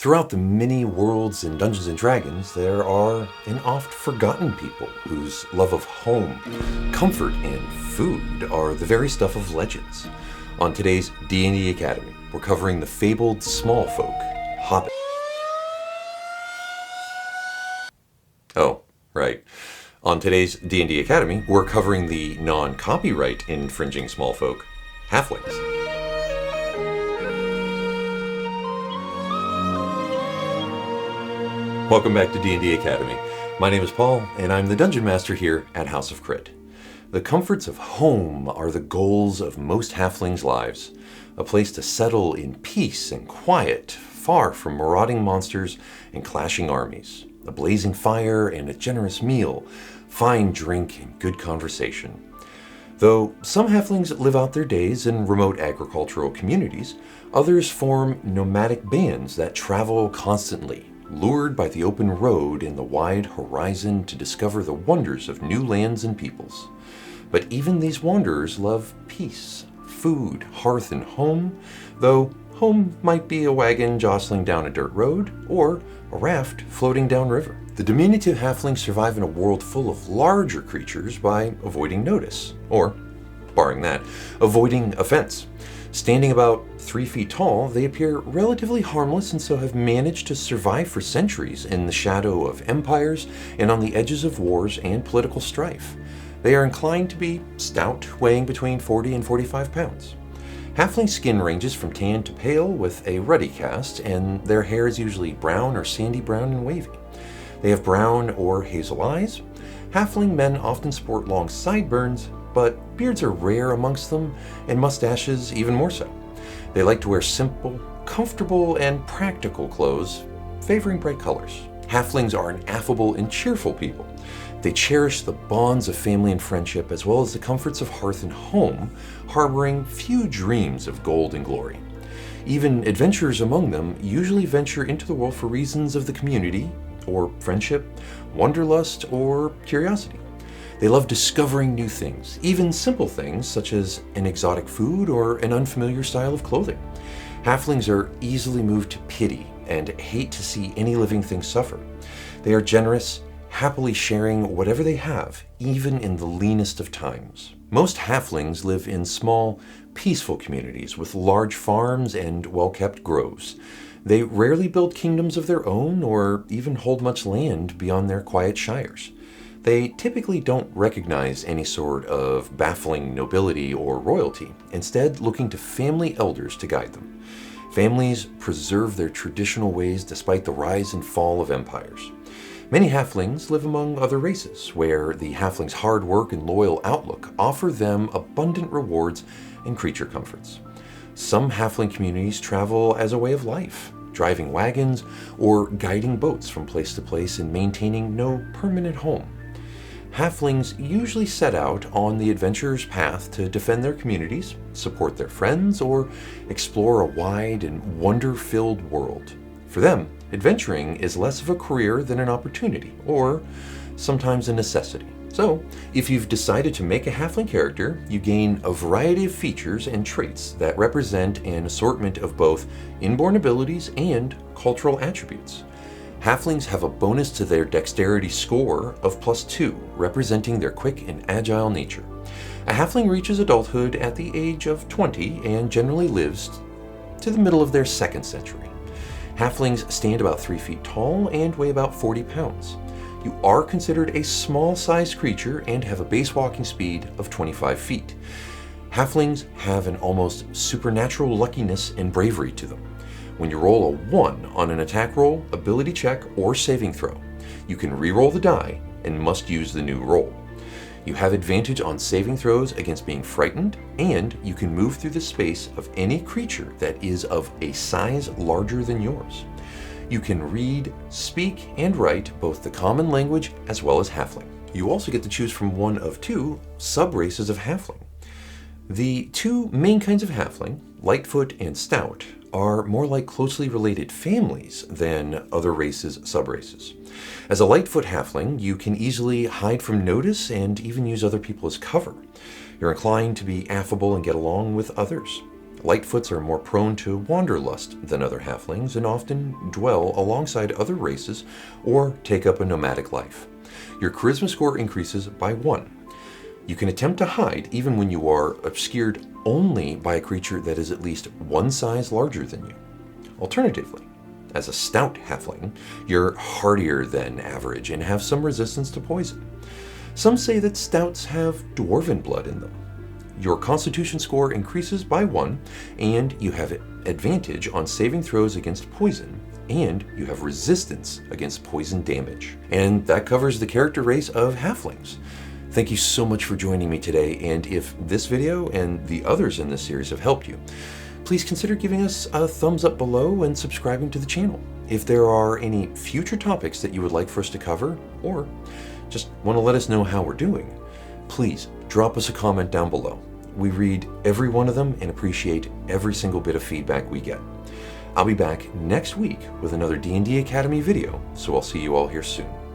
Throughout the many worlds in Dungeons & Dragons, there are an oft-forgotten people whose love of home, comfort, and food are the very stuff of legends. On today's D&D Academy, we're covering the fabled small folk, hobbits. Oh, right. On today's D&D Academy, we're covering the non-copyright infringing small folk, Halflings. Welcome back to D&D Academy. My name is Paul, and I'm the Dungeon Master here at House of Crit. The comforts of home are the goals of most Halflings' lives. A place to settle in peace and quiet, far from marauding monsters and clashing armies. A blazing fire and a generous meal, fine drink and good conversation. Though some Halflings live out their days in remote agricultural communities, others form nomadic bands that travel constantly, lured by the open road and the wide horizon to discover the wonders of new lands and peoples. But even these wanderers love peace, food, hearth, and home, though home might be a wagon jostling down a dirt road or a raft floating downriver. The diminutive Halflings survive in a world full of larger creatures by avoiding notice, or, barring that, avoiding offense. Standing about 3 feet tall, they appear relatively harmless and so have managed to survive for centuries in the shadow of empires and on the edges of wars and political strife. They are inclined to be stout, weighing between 40 and 45 pounds. Halfling skin ranges from tan to pale with a ruddy cast, and their hair is usually brown or sandy brown and wavy. They have brown or hazel eyes. Halfling men often sport long sideburns, but beards are rare amongst them, and mustaches even more so. They like to wear simple, comfortable, and practical clothes, favoring bright colors. Halflings are an affable and cheerful people. They cherish the bonds of family and friendship, as well as the comforts of hearth and home, harboring few dreams of gold and glory. Even adventurers among them usually venture into the world for reasons of the community, or friendship, wanderlust, or curiosity. They love discovering new things, even simple things such as an exotic food or an unfamiliar style of clothing. Halflings are easily moved to pity and hate to see any living thing suffer. They are generous, happily sharing whatever they have, even in the leanest of times. Most Halflings live in small, peaceful communities with large farms and well-kept groves. They rarely build kingdoms of their own or even hold much land beyond their quiet shires. They typically don't recognize any sort of baffling nobility or royalty, instead looking to family elders to guide them. Families preserve their traditional ways despite the rise and fall of empires. Many Halflings live among other races, where the Halflings' hard work and loyal outlook offer them abundant rewards and creature comforts. Some Halfling communities travel as a way of life, driving wagons or guiding boats from place to place and maintaining no permanent home. Halflings usually set out on the adventurer's path to defend their communities, support their friends, or explore a wide and wonder-filled world. For them, adventuring is less of a career than an opportunity, or sometimes a necessity. So, if you've decided to make a Halfling character, you gain a variety of features and traits that represent an assortment of both inborn abilities and cultural attributes. Halflings have a bonus to their dexterity score of +2, representing their quick and agile nature. A Halfling reaches adulthood at the age of 20 and generally lives to the middle of their second century. Halflings stand about 3 feet tall and weigh about 40 pounds. You are considered a small-sized creature and have a base walking speed of 25 feet. Halflings have an almost supernatural luckiness and bravery to them. When you roll a 1 on an attack roll, ability check, or saving throw, you can re-roll the die and must use the new roll. You have advantage on saving throws against being frightened, and you can move through the space of any creature that is of a size larger than yours. You can read, speak, and write both the common language as well as Halfling. You also get to choose from one of 2 sub-races of Halfling. The 2 main kinds of Halfling, Lightfoot and Stout, are more like closely related families than other races' subraces. As a Lightfoot Halfling, you can easily hide from notice and even use other people as cover. You're inclined to be affable and get along with others. Lightfoots are more prone to wanderlust than other halflings and often dwell alongside other races or take up a nomadic life. Your charisma score increases by 1. You can attempt to hide even when you are obscured only by a creature that is at least one size larger than you. Alternatively, as a stout halfling, you're hardier than average and have some resistance to poison. Some say that stouts have dwarven blood in them. Your constitution score increases by 1, and you have advantage on saving throws against poison, and you have resistance against poison damage. And that covers the character race of halflings. Thank you so much for joining me today, and if this video and the others in this series have helped you, please consider giving us a thumbs up below and subscribing to the channel. If there are any future topics that you would like for us to cover, or just want to let us know how we're doing, please drop us a comment down below. We read every one of them and appreciate every single bit of feedback we get. I'll be back next week with another D&D Academy video, so I'll see you all here soon.